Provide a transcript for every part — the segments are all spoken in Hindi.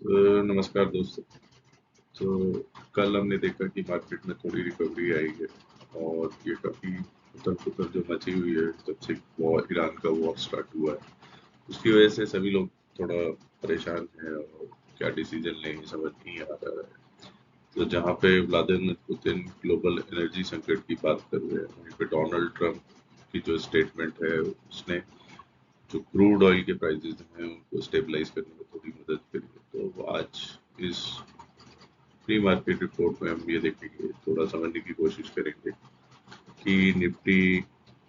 नमस्कार दोस्तों। तो कल हमने देखा कि मार्केट में थोड़ी रिकवरी आई है और ये काफ़ी उथल-पुथल जो मची हुई है जब से ईरान का वॉर स्टार्ट हुआ है, उसकी वजह से सभी लोग थोड़ा परेशान हैं और क्या डिसीजन लें समझ नहीं आ रहा है। तो जहाँ पे व्लादिमीर पुतिन ग्लोबल एनर्जी संकट की बात कर रहे हैं, वहीं पे डोनाल्ड ट्रंप की जो स्टेटमेंट है उसने जो क्रूड ऑयल के प्राइसेस हैं उनको स्टेबलाइज करने में थोड़ी मदद करी है। तो आज इस प्री मार्केट रिपोर्ट में हम ये देखेंगे, थोड़ा समझने की कोशिश करेंगे कि निफ्टी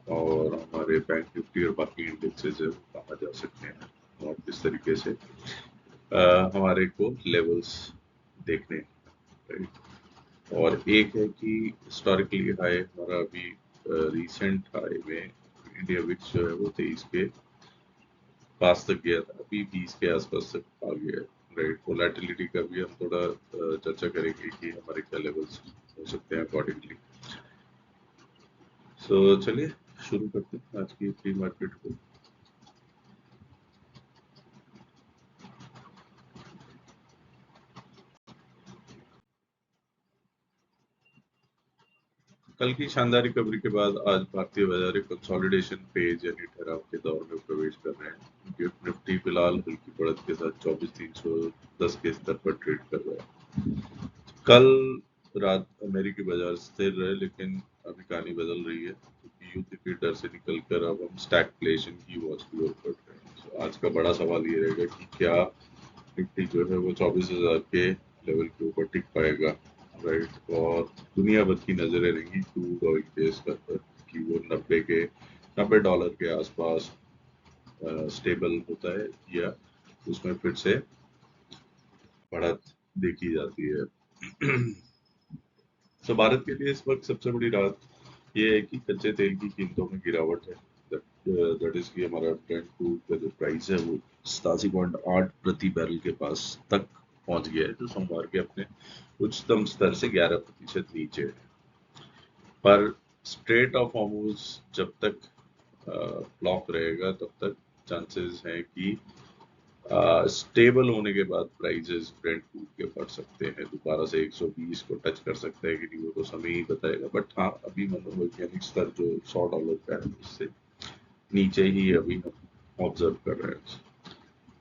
और हमारे बैंक निफ्टी और बाकी इंडेक्सेस है वो कहाँ जा सकते हैं और किस तरीके से हमारे को लेवल्स देखने हैं, राइट। और एक है कि हिस्टोरिकली हाई हमारा अभी रिसेंट हाई में इंडिया विक्स जो है वो 23 के पास तक गया था, अभी 20 के आसपास तक आ गया है, राइट। वोलेटिलिटी का भी हम थोड़ा चर्चा करेंगे कि हमारे क्या लेवल्स हो सकते हैं अकॉर्डिंगली। सो चलिए शुरू करते हैं आज की प्री मार्केट को। कल की शानदार रिकवरी के बाद आज भारतीय बाजार एक कंसोलिडेशन फेज यानी ठहराव के दौर में प्रवेश कर रहे हैं। गिफ्ट निफ्टी फिलहाल हल्की बढ़त के साथ 24,310 के स्तर पर ट्रेड कर रहा है। कल रात अमेरिकी बाजार स्थिर रहे, लेकिन अभी कहानी बदल रही है क्योंकि युद्ध के डर से निकलकर अब हम स्टैगफ्लेशन की वॉच की ओर बढ़ रहे हैं। तो आज का बड़ा सवाल ये रहेगा कि क्या निफ्टी जो है वो 24,000 के लेवल के ऊपर टिक पाएगा, राइट। और दुनिया भर की नजरें रहेंगी क्रूड ऑयल के स्तर पर कि वो 90 डॉलर के आसपास स्टेबल होता है या उसमें फिर से बढ़त देखी जाती है। तो भारत के लिए इस वक्त सबसे बड़ी राहत ये है कि कच्चे तेल की कीमतों में गिरावट है। दैट इज कि हमारा ब्रेंट क्रूड का जो प्राइस है वो 87.8 प्रति बैरल के पास तक पहुंच गया है, जो सोमवार के अपने उच्चतम स्तर से 11% नीचे है। पर स्ट्रेट ऑफ हॉर्मुज जब तक ब्लॉक रहेगा तब तक चांसेस हैं कि स्टेबल होने के बाद प्राइजेस ब्रेंट क्रूड के बढ़ सकते हैं, दोबारा से 120 को टच कर सकते हैं कि नहीं वो तो समय ही बताएगा। बट हाँ, अभी मनोवैज्ञानिक स्तर जो $100 का है उससे नीचे ही अभी हम ऑब्जर्व कर रहे हैं।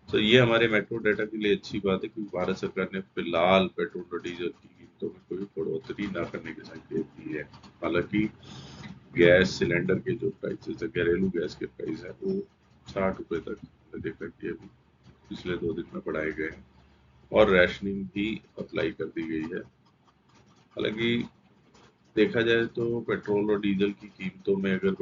तो ये हमारे मेट्रो डेटा के लिए अच्छी बात है क्योंकि भारत सरकार ने फिलहाल पेट्रोल और डीजल की कीमतों में कोई बढ़ोतरी ना करने के संकेत दिए हैं। हालांकि गैस सिलेंडर के जो प्राइसेस है, घरेलू गैस के प्राइस है, वो 60 रुपए तक हमने देखा कि अभी पिछले 2 दिन में बढ़ाए गए हैं और रैशनिंग भी अप्लाई कर दी गई है। हालांकि देखा जाए तो पेट्रोल और डीजल की कीमतों में अगर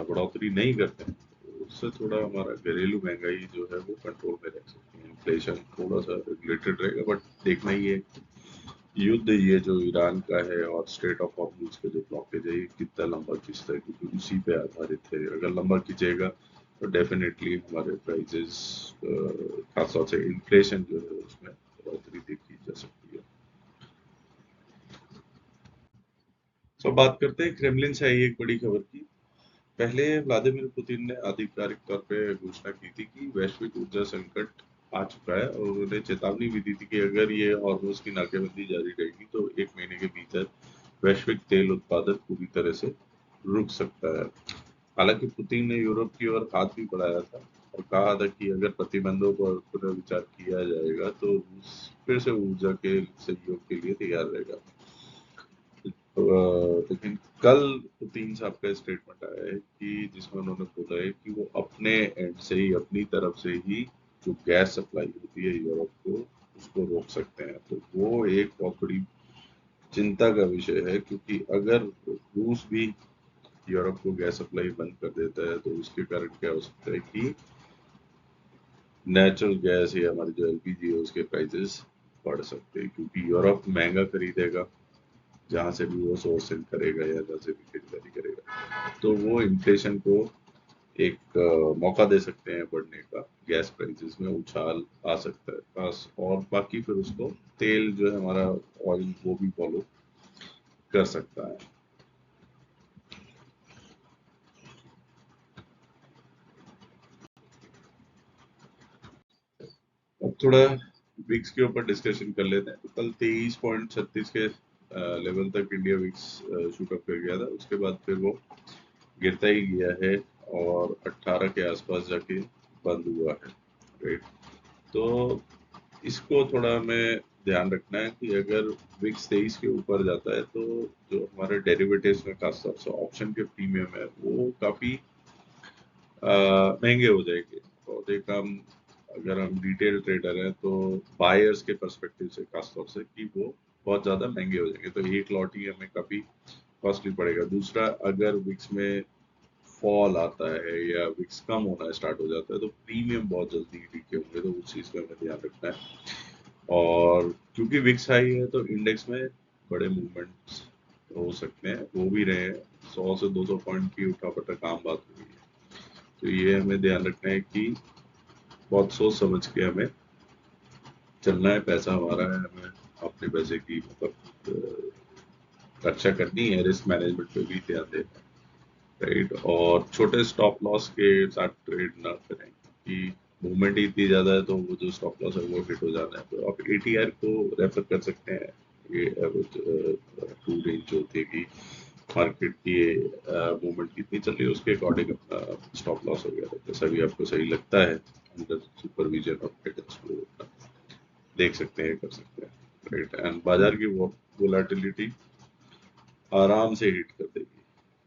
बढ़ोतरी नहीं करते हैं तो उससे थोड़ा हमारा घरेलू महंगाई जो है वो कंट्रोल में रह सकती है। इन्फ्लेशन थोड़ा सा रेगुलेटेड रहेगा, बट देखना ही है युद्ध ये जो ईरान का है और स्ट्रेट ऑफ हॉर्मुज का जो ब्लॉकेज है ये कितना लंबा खींचता है, क्योंकि उसी पे आधारित है। अगर लंबा खींचेगा तो डेफिनेटली हमारे प्राइजेस, खासतौर से इन्फ्लेशन जो है उसमें बढ़ोतरी देखी जा सकती है। तो बात करते हैं क्रेमलिन से आई एक बड़ी खबर की। पहले व्लादिमीर पुतिन ने आधिकारिक तौर पे घोषणा की थी कि वैश्विक ऊर्जा संकट आ चुका है और उन्होंने चेतावनी भी दी थी कि अगर ये हॉर्मोज की नाकेबंदी जारी रहेगी तो 1 महीने के भीतर वैश्विक तेल उत्पादन पूरी तरह से रुक सकता है। हालांकि पुतिन ने यूरोप की ओर हाथ भी बढ़ाया था और कहा था कि अगर प्रतिबंधों पर पुनर्विचार किया जाएगा तो रूस फिर से ऊर्जा के सहयोग के लिए तैयार रहेगा। लेकिन कल पुतिन साहब का स्टेटमेंट आया है कि जिसमें उन्होंने बोला है कि वो अपने एंड से ही, अपनी तरफ से ही जो गैस सप्लाई होती है यूरोप को उसको रोक सकते हैं। तो वो एक बहुत बड़ी चिंता का विषय है, क्योंकि अगर रूस भी यूरोप को गैस सप्लाई बंद कर देता है तो उसके कारण क्या हो सकता है कि नेचुरल गैस या हमारी जो एलपीजी है उसके प्राइसेस बढ़ सकते हैं, क्योंकि यूरोप महंगा खरीदेगा जहां से भी वो सोर्सिंग करेगा या जहां से भी खरीदारी करेगा। तो वो इन्फ्लेशन को एक मौका दे सकते हैं बढ़ने का, गैस प्राइसेस में उछाल आ सकता है बस। और बाकी फिर उसको तेल जो है हमारा ऑयल वो भी फॉलो कर सकता है। अब थोड़ा विक्स के ऊपर डिस्कशन कर लेते हैं। तो कल 23.36 के लेवल तक इंडिया विक्स शूट अप कर गया था, उसके बाद फिर वो गिरता ही गया है और 18 के आसपास जाके बंद हुआ है, राइट। तो इसको थोड़ा हमें ध्यान रखना है कि अगर विक्स 23 के ऊपर जाता है तो जो हमारे डेरिवेटिव्स में खासतौर से ऑप्शन के प्रीमियम है वो काफी महंगे हो जाएंगे। और एक हम अगर हम रिटेल ट्रेडर हैं तो बायर्स के पर्सपेक्टिव से खासतौर से कि वो बहुत ज्यादा महंगे हो जाएंगे, तो एक लॉट ही हमें काफी कॉस्टली पड़ेगा। दूसरा, अगर विक्स में फॉल आता है या विक्स कम होना स्टार्ट हो जाता है तो प्रीमियम बहुत जल्दी नीचे होंगे, तो उस चीज का हमें ध्यान रखना है। और क्योंकि विक्स हाई है तो इंडेक्स में बड़े मूवमेंट्स हो सकते हैं, हो भी रहे हैं। 100 से 200 पॉइंट की उठापटक आम बात हुई है। तो ये हमें ध्यान रखना है कि बहुत सोच समझ के हमें चलना है। पैसा हमारा है, हमें अपने पैसे की मतलब रक्षा करनी है, रिस्क मैनेजमेंट पे भी ध्यान देना है, राइट। और छोटे स्टॉप लॉस के साथ ट्रेड ना करें कि मूवमेंट ही इतनी ज्यादा है तो वो जो स्टॉप लॉस है वो हिट हो जाना है। तो आप एटीआर को रेफर कर सकते हैं। ये टू रेंज जो होती है कि मार्केट की मूवमेंट कितनी चल रही है उसके अकॉर्डिंग अपना स्टॉप लॉस वगैरह जैसा भी आपको सही लगता है अंडर सुपरविजन ऑफ गाइडेंस को देख सकते हैं, कर सकते हैं, राइट। एंड बाजार की वोलाटिलिटी आराम से हिट कर देगी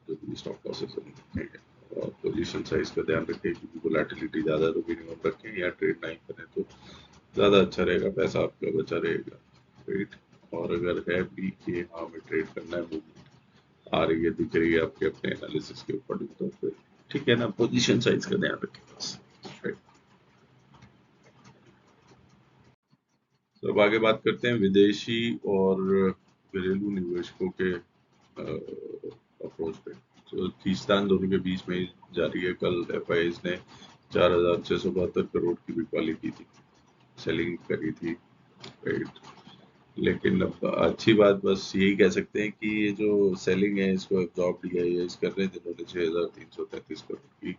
जो भी स्टॉक लॉसेस हैं। और पोजीशन साइज का ध्यान रखें क्योंकि वोलाटिलिटी ज़्यादा तो मिनिमम रखें या ट्रेड नहीं करें तो ज़्यादा अच्छा रहेगा, पैसा आपका बचा रहेगा, राइट। और अगर है भी कि हाँ हमें ट्रेड करना है, मूवमेंट आ रही है, दिख रही है आपके अपने एनालिसिस के ऊपर, तो फिर ठीक है ना, पोजीशन साइज का ध्यान रखें बस, राइट। तो अब आगे बात करते हैं विदेशी और घरेलू निवेशकों के अप्रोच पे। तो खींचतान दोनों के बीच में जारी है। कल एफआईज ने 4,672 करोड़ की बिकवाली की थी, सेलिंग करी थी, राइट। लेकिन अब अच्छी बात बस यही कह सकते हैं कि ये जो सेलिंग है इसको एब्जॉर्ब डीआईएस कर रहे हैं जिन्होंने 6,333 करोड़ की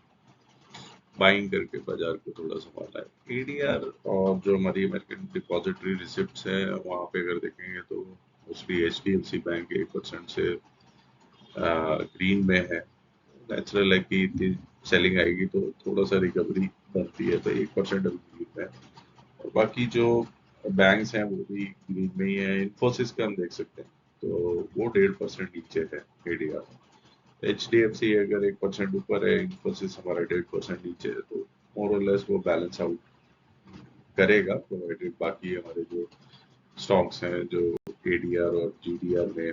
बाइंग करके बाजार को थोड़ा संभाला है। एडीआर और जो हमारी अमेरिकन डिपॉजिटरी रिसिप्ट्स है वहां पे अगर देखेंगे तो मोस्टली एचडीएफसी बैंक 1% से ग्रीन में है। नेचुरल है कि इतनी सेलिंग आएगी तो थोड़ा सा रिकवरी बनती है, तो 1% अभी ग्रीन में है। और बाकी जो बैंक्स हैं वो भी ग्रीन में ही है। इन्फोसिस का हम देख सकते हैं तो वो 1.5% नीचे है ADR. H D F C अगर 1% ऊपर है, इन्फोसिस हमारा 1.5% नीचे है, तो मोर और लेस वो बैलेंस आउट करेगा, प्रोवाइडेड बाकी हमारे जो स्टॉक्स हैं जो एडीआर और जीडीआर में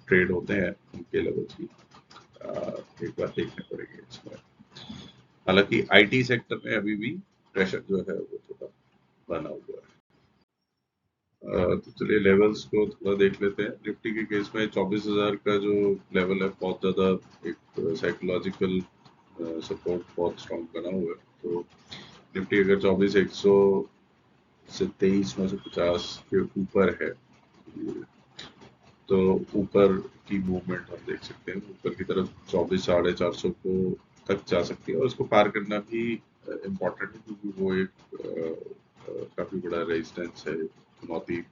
ट्रेड होते हैं उनके लेवल्स की एक बार देखने पड़ेंगे इसमें। हालांकि आईटी सेक्टर में अभी भी प्रेशर जो है वो थोड़ा बना हुआ है। तो चलिए लेवल्स को थोड़ा देख लेते हैं। निफ्टी के केस में 24,000 का जो लेवल है बहुत ज्यादा एक साइकोलॉजिकल सपोर्ट बहुत स्ट्रॉन्ग बना हुआ है। तो निफ्टी अगर 24,100 से 23,950 के ऊपर है तो ऊपर की मूवमेंट हम देख सकते हैं। ऊपर की तरफ 24,450 को तक जा सकती है और उसको पार करना भी इम्पोर्टेंट है क्योंकि वो एक काफी बड़ा रेजिस्टेंस है, चुनौती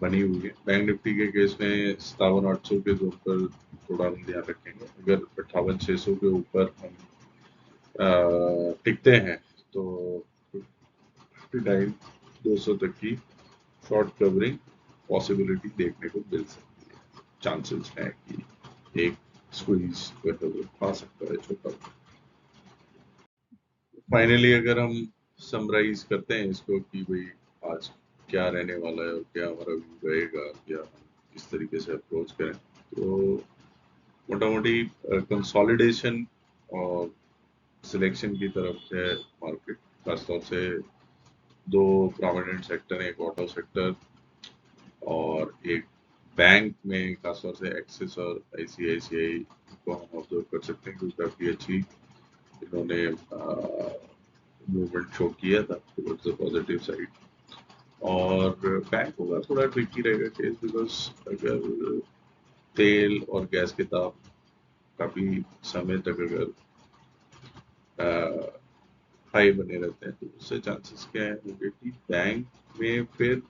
बनी हुई है। बैंक निफ्टी के केस में 57,800 के जोन पर थोड़ा हम ध्यान रखेंगे। अगर 58,600 के ऊपर हम टिकते हैं तो 59,200 तक की शॉर्ट कवरिंग पॉसिबिलिटी देखने को मिल सकती है। चांसेस है कि एक स्क्वीज आ सकता है छोटा। फाइनली अगर हम समराइज करते हैं इसको कि भाई आज क्या रहने वाला है और क्या हमारा व्यू रहेगा या हम किस तरीके से अप्रोच करें, तो मोटा मोटी कंसोलिडेशन और सिलेक्शन की तरफ है मार्केट। खासतौर से दो प्रोमिनेंट सेक्टर है, एक ऑटो सेक्टर और एक बैंक में खासतौर से एक्सिस और आईसीआईसीआई को हम ऑब्जर्व कर सकते हैं क्योंकि काफी अच्छी इन्होंने मूवमेंट शो किया था टुवर्ड्स द पॉजिटिव साइड। और बैंकों का थोड़ा ट्रिकी रहेगा केस बिकॉज अगर तेल और गैस के दाम काफी समय तक अगर हाई बने रहते हैं, तो उससे चांसेस क्या है होंगे कि बैंक में फिर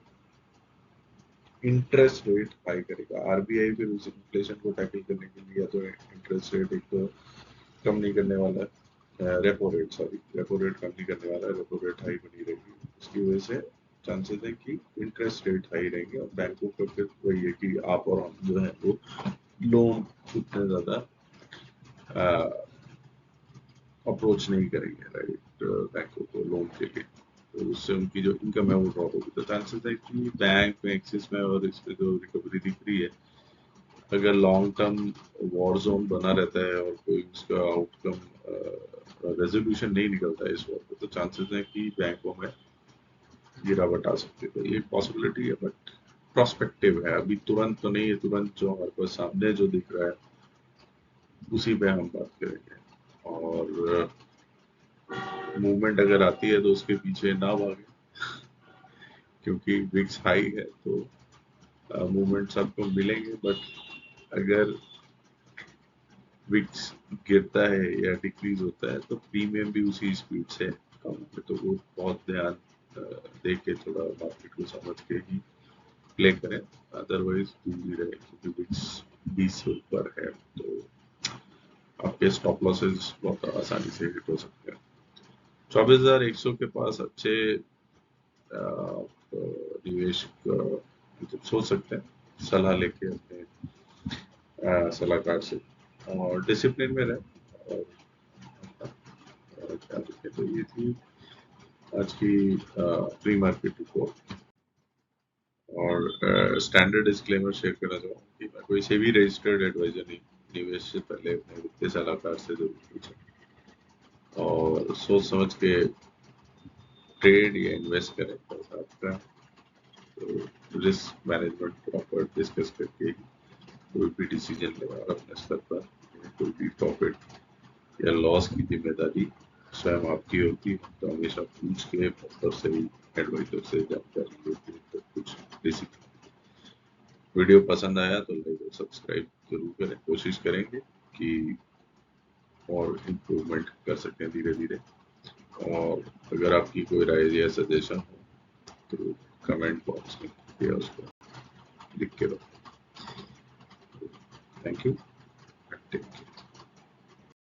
इंटरेस्ट रेट हाई करेगा। आरबीआई फिर उस इन्फ्लेशन को टैकल करने के लिए या तो इंटरेस्ट रेट एक तो कम नहीं करने वाला है, रेपो रेट कम नहीं करने वाला है, रेपो रेट हाई बनी रहेगी। उसकी वजह से चांसेस है कि इंटरेस्ट रेट हाई रहेंगे और बैंकों का फिर वही है कि आप और हम जो है वो लोन उतने ज्यादा अप्रोच नहीं करेंगे, राइट, बैंकों को लोन के लिए। तो उससे उनकी जो इनकम है वो ड्रॉप होगी। तो चांसेस है कि बैंक में, एक्सिस में और इस पे जो रिकवरी दिख रही है, अगर लॉन्ग टर्म वॉर जोन बना रहता है और कोई उसका आउटकम रेजोल्यूशन नहीं निकलता है इस वॉर पे, तो चांसेस है कि बैंकों में गिरावट आ सकती है। तो ये पॉसिबिलिटी है, बट प्रोस्पेक्टिव है, अभी तुरंत तो नहीं है। तुरंत जो हमारे पास सामने जो दिख रहा है उसी पे हम बात करेंगे। और मूवमेंट अगर आती है तो उसके पीछे ना भागे, क्योंकि विक्स हाई है तो मूवमेंट आपको मिलेंगे। बट अगर विक्स गिरता है या डिक्रीज होता है तो प्रीमियम भी उसी स्पीड से कम होते, तो वो बहुत ध्यान दे के थोड़ा मार्केट को समझ के ही प्ले करें, अदरवाइज दूर ही रहे, क्योंकि विक्स 20 से ऊपर है तो आपके स्टॉप लॉसेस बहुत आसानी से हिट हो सकते हैं। 24,100 के पास अच्छे निवेश मतलब सोच सकते हैं, सलाह लेके अपने सलाहकार से, और डिसिप्लिन में रहे। और क्या लिखे, तो ये थी आज की प्री मार्केट रिपोर्ट। और स्टैंडर्ड डिस्क्लेमर शेयर करना चाहूँगा कि मैं कोई सेबी रजिस्टर्ड एडवाइजर नहीं, निवेश से पहले अपने वित्तीय सलाहकार से जरूर पूछें और सोच समझ के ट्रेड या इन्वेस्ट करें पैसा आपका। तो रिस्क मैनेजमेंट प्रॉपर डिस्कस करके ही कोई भी डिसीजन लें, और अपने स्तर पर कोई भी प्रॉफिट या लॉस की जिम्मेदारी स्वयं आपकी होती है। तो हमेशा पूछ के प्रॉपर सही एडवाइजर से जानकारी लेते हैं तो कुछ बेसिक। वीडियो पसंद आया तो लाइक और सब्सक्राइब जरूर करें, कोशिश करेंगे कि और इम्प्रूवमेंट कर सकें धीरे धीरे। और अगर आपकी कोई राय या सजेशन हो तो कमेंट बॉक्स में या उसको लिख के रखो। Thank you.